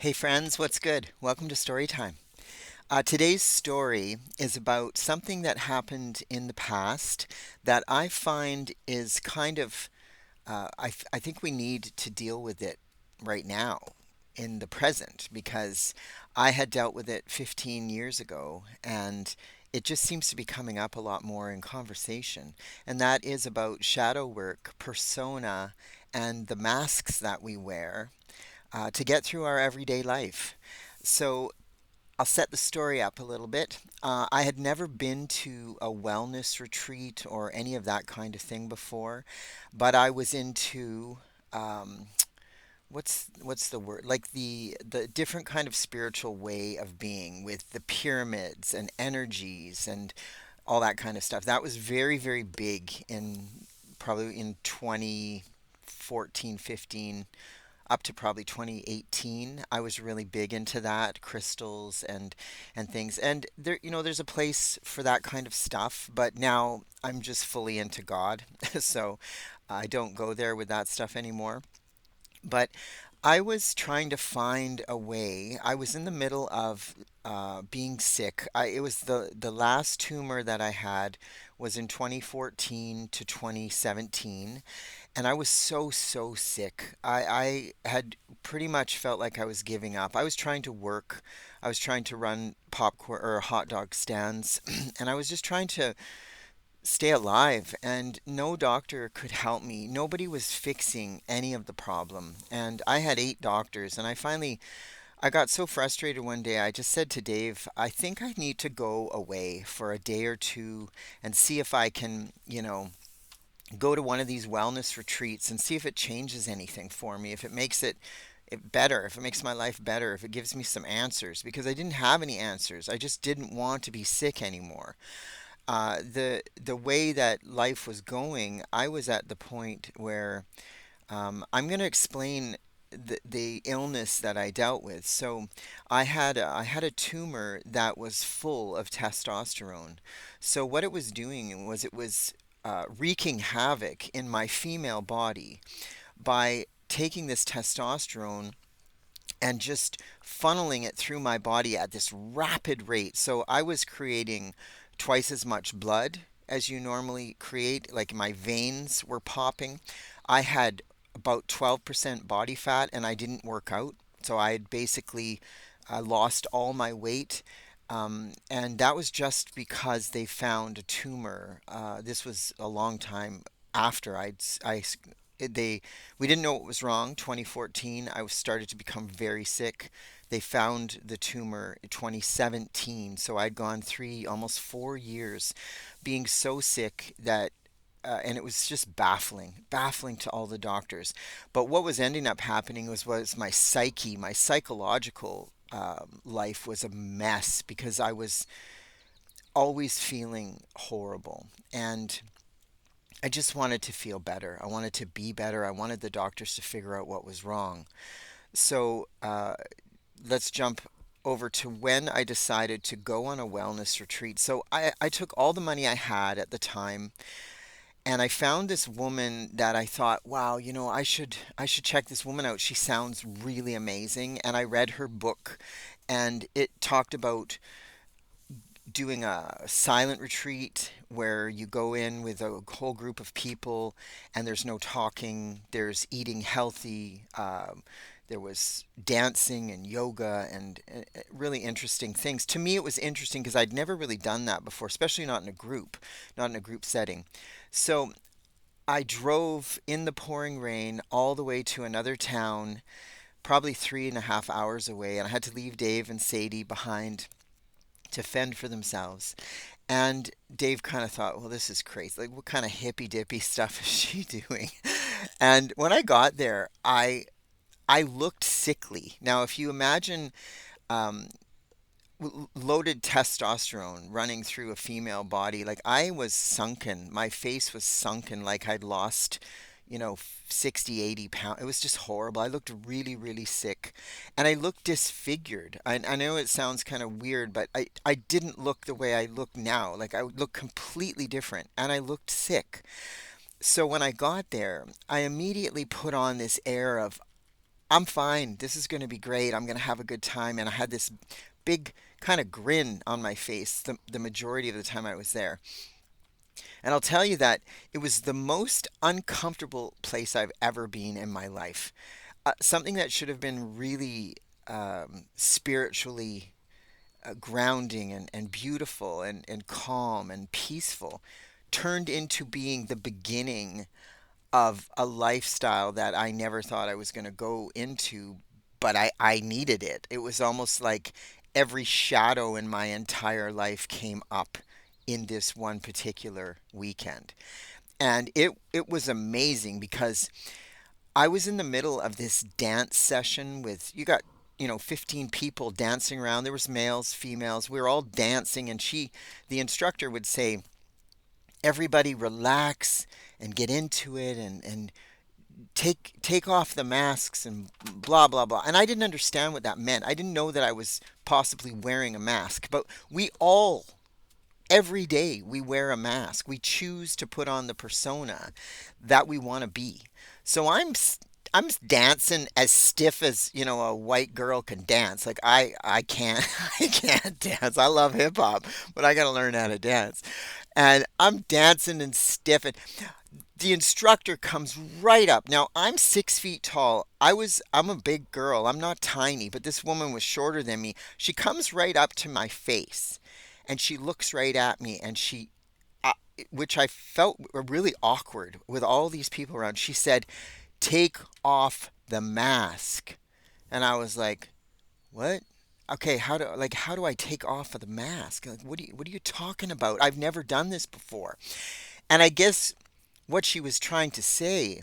Hey friends, what's good? Welcome to Story Time. Today's story is about something that happened in the past that I find is I think we need to deal with it right now in the present because I had dealt with it 15 years ago and it just seems to be coming up a lot more in conversation. And that is about shadow work, persona, and the masks that we wear to get through our everyday life. So I'll set the story up a little bit. I had never been to a wellness retreat or any of that kind of thing before, but I was into um, what's the word? Like the different kind of spiritual way of being with the pyramids and energies and all that kind of stuff. That was very big in probably in 2014, 15 up to probably 2018. I was really big into that, crystals and things. And there's a place for that kind of stuff, but now I'm just fully into God. So I don't go there with that stuff anymore. But I was trying to find a way. I was in the middle of being sick. It was the last tumor that I had was in 2014 to 2017, and I was so sick. I had pretty much felt like I was giving up. I was trying to work. I was trying to run popcorn or hot dog stands, and I was just trying to stay alive, and no doctor could help me. Nobody was fixing any of the problem. And I had eight doctors, and I got so frustrated one day. I just said to Dave, I think I need to go away for a day or two and see if I can, go to one of these wellness retreats and see if it changes anything for me, if it makes it better, if it makes my life better, if it gives me some answers, because I didn't have any answers. I just didn't want to be sick anymore. The way that life was going, I was at the point where I'm going to explain the illness that I dealt with. So I had a tumor that was full of testosterone. So what it was doing was it was wreaking havoc in my female body by taking this testosterone and just funneling it through my body at this rapid rate. So I was creating twice as much blood as you normally create, like my veins were popping. I had about 12% body fat and I didn't work out. So I had basically lost all my weight. And that was just because they found a tumor. This was a long time after they we didn't know what was wrong. 2014, I was started to become very sick. They found the tumor in 2017, so I'd gone almost 4 years being so sick that and it was just baffling to all the doctors. But what was ending up happening was my psyche, my psychological life was a mess because I was always feeling horrible. And I just wanted to feel better. I wanted to be better. I wanted the doctors to figure out what was wrong. So let's jump over to when I decided to go on a wellness retreat. So I took all the money I had at the time and I found this woman that I thought, wow, I should check this woman out. She sounds really amazing. And I read her book and it talked about doing a silent retreat where you go in with a whole group of people and there's no talking, there's eating healthy, there was dancing and yoga and really interesting things. To me, it was interesting because I'd never really done that before, especially not in a group setting. So I drove in the pouring rain all the way to another town, probably 3.5 hours away, and I had to leave Dave and Sadie behind to fend for themselves. And Dave kind of thought, well, this is crazy. Like, what kind of hippy dippy stuff is she doing? And when I got there, I looked sickly. Now, if you imagine um, loaded testosterone running through a female body, like I was sunken. My face was sunken, like I'd lost, 60, 80 pounds. It was just horrible. I looked really sick and I looked disfigured. I know it sounds kind of weird, but I didn't look the way I look now. Like I looked completely different and I looked sick. So when I got there, I immediately put on this air of I'm fine. This is going to be great. I'm going to have a good time. And I had this big kind of grin on my face the majority of the time I was there. And I'll tell you that it was the most uncomfortable place I've ever been in my life. Something that should have been really spiritually grounding and beautiful and calm and peaceful turned into being the beginning of a lifestyle that I never thought I was going to go into, but I needed it. It was almost like every shadow in my entire life came up in this one particular weekend. And it was amazing because I was in the middle of this dance session with you got 15 people dancing around. There was males, females. We were all dancing and the instructor would say, everybody relax and get into it and take off the masks and blah blah blah. And I didn't understand what that meant. I didn't know that I was possibly wearing a mask, but we all every day we wear a mask. We choose to put on the persona that we want to be. So I'm dancing as stiff as a white girl can dance. Like I can't I can't dance. I love hip hop, but I got to learn how to dance. And I'm dancing and stiff, and the instructor comes right up. Now I'm 6 feet tall. I'm a big girl. I'm not tiny, but this woman was shorter than me. She comes right up to my face, and she looks right at me, and uh, which I felt really awkward with all these people around. She said, "Take off the mask," and I was like, "What?" Okay, how do I take off of the mask? Like, what are you talking about? I've never done this before. And I guess what she was trying to say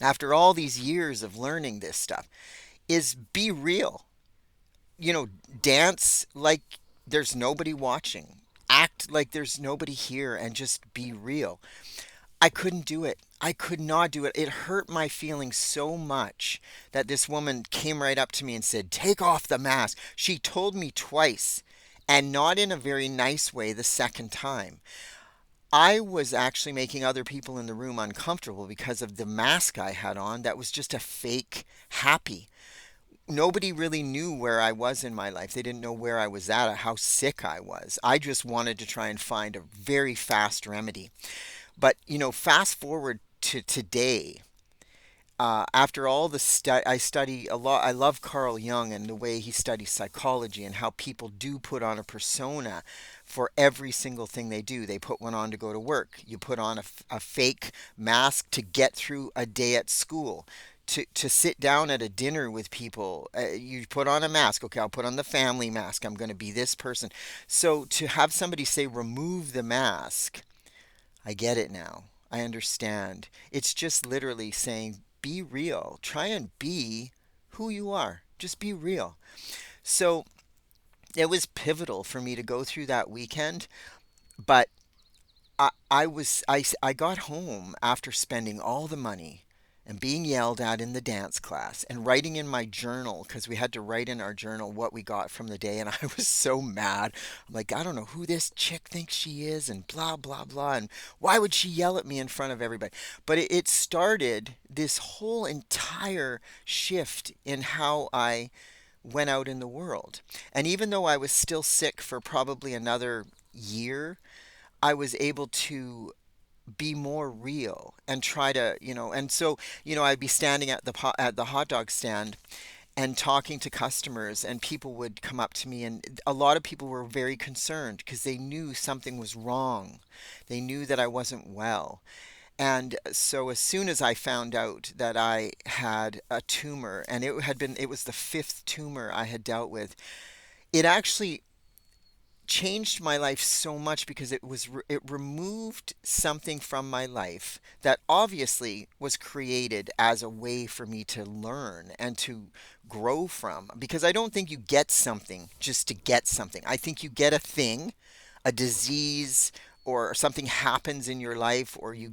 after all these years of learning this stuff is be real. You know, dance like there's nobody watching. Act like there's nobody here and just be real. I couldn't do it. I could not do it. It hurt my feelings so much that this woman came right up to me and said, "Take off the mask." She told me twice, and not in a very nice way the second time. I was actually making other people in the room uncomfortable because of the mask I had on that was just a fake happy. Nobody really knew where I was in my life. They didn't know where I was at or how sick I was. I just wanted to try and find a very fast remedy. But, fast forward to today, after all I study a lot. I love Carl Jung and the way he studies psychology and how people do put on a persona for every single thing they do. They put one on to go to work. You put on a fake mask to get through a day at school. To sit down at a dinner with people, you put on a mask. Okay, I'll put on the family mask. I'm going to be this person. So to have somebody say, remove the mask, I get it now. I understand. It's just literally saying, be real. Try and be who you are. Just be real. So it was pivotal for me to go through that weekend, but I got home after spending all the money and being yelled at in the dance class and writing in my journal because we had to write in our journal what we got from the day. And I was so mad. I'm like, I don't know who this chick thinks she is and blah, blah, blah. And why would she yell at me in front of everybody? But it started this whole entire shift in how I went out in the world. And even though I was still sick for probably another year, I was able to be more real and try to, and so, I'd be standing at at the hot dog stand and talking to customers, and people would come up to me, and a lot of people were very concerned because they knew something was wrong. They knew that I wasn't well. And so as soon as I found out that I had a tumor, and it was the fifth tumor I had dealt with, it actually changed my life so much because it removed something from my life that obviously was created as a way for me to learn and to grow from, because I don't think you get something just to get something. I think you get a thing, a disease, or something happens in your life, or you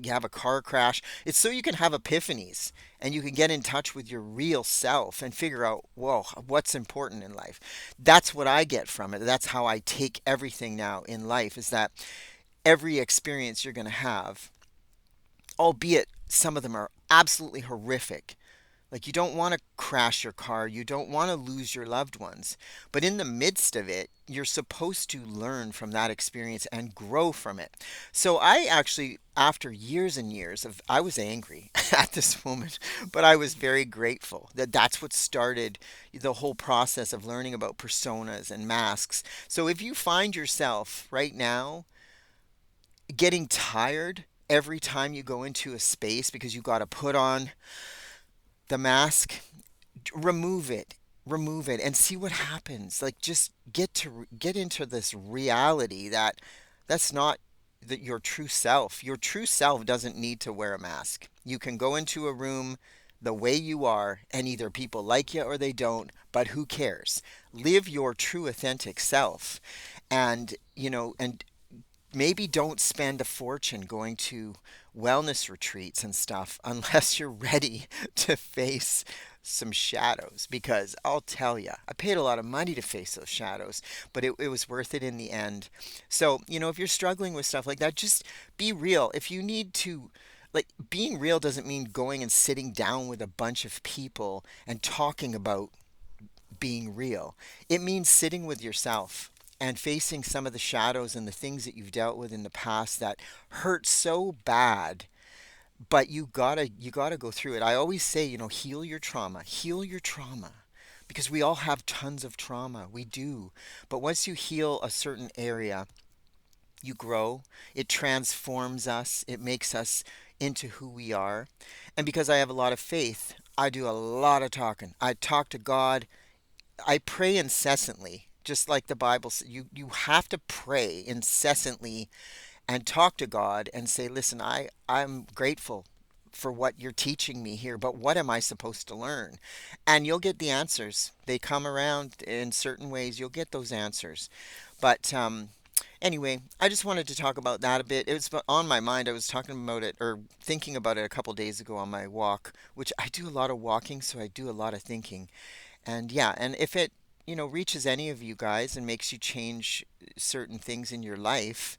have a car crash. It's so you can have epiphanies and you can get in touch with your real self and figure out, whoa, what's important in life. That's what I get from it. That's how I take everything now in life, is that every experience you're going to have, albeit some of them are absolutely horrific, Like, you don't want to crash your car, you don't want to lose your loved ones. But in the midst of it, you're supposed to learn from that experience and grow from it. So I actually, after years and years of, I was angry at this moment, but I was very grateful that that's what started the whole process of learning about personas and masks. So if you find yourself right now getting tired every time you go into a space because you got to put on the mask, remove it, remove it and see what happens. Like, just get into this reality that that's not your true self. Your true self doesn't need to wear a mask. You can go into a room the way you are, and either people like you or they don't, but who cares? Live your true authentic self. And and maybe don't spend a fortune going to wellness retreats and stuff unless you're ready to face some shadows, because I'll tell you, I paid a lot of money to face those shadows, but it was worth it in the end. So, if you're struggling with stuff like that, just be real. If you need to, like, being real doesn't mean going and sitting down with a bunch of people and talking about being real. It means sitting with yourself and facing some of the shadows and the things that you've dealt with in the past that hurt so bad, but you gotta go through it. I always say, heal your trauma. Heal your trauma. Because we all have tons of trauma. We do. But once you heal a certain area, you grow. It transforms us. It makes us into who we are. And because I have a lot of faith, I do a lot of talking. I talk to God. I pray incessantly, just like the Bible says. You have to pray incessantly and talk to God and say, "Listen, I'm grateful for what you're teaching me here, but what am I supposed to learn?" And you'll get the answers. They come around in certain ways. You'll get those answers. But anyway, I just wanted to talk about that a bit. It was on my mind. I was talking about it or thinking about it a couple days ago on my walk, which I do a lot of walking, so I do a lot of thinking. And yeah, and if it, reaches any of you guys and makes you change certain things in your life,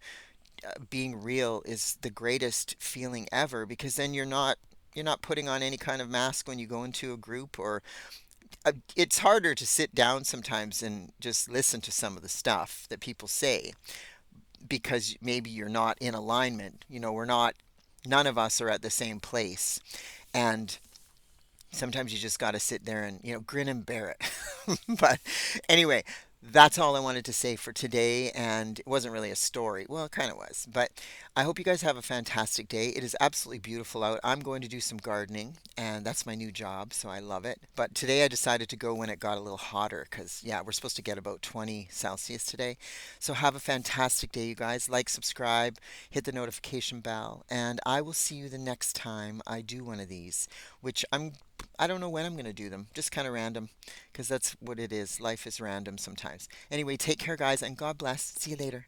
being real is the greatest feeling ever, because then you're not putting on any kind of mask when you go into a group, or it's harder to sit down sometimes and just listen to some of the stuff that people say because maybe you're not in alignment. We're not, none of us are at the same place. And sometimes you just got to sit there and, grin and bear it. But anyway, that's all I wanted to say for today. And it wasn't really a story. Well, it kind of was. But I hope you guys have a fantastic day. It is absolutely beautiful out. I'm going to do some gardening, and that's my new job. So I love it. But today I decided to go when it got a little hotter because, yeah, we're supposed to get about 20 Celsius today. So have a fantastic day, you guys. Like, subscribe, hit the notification bell, and I will see you the next time I do one of these, which I don't know when I'm going to do them. Just kind of random, because that's what it is. Life is random sometimes. Anyway, take care, guys, and God bless. See you later.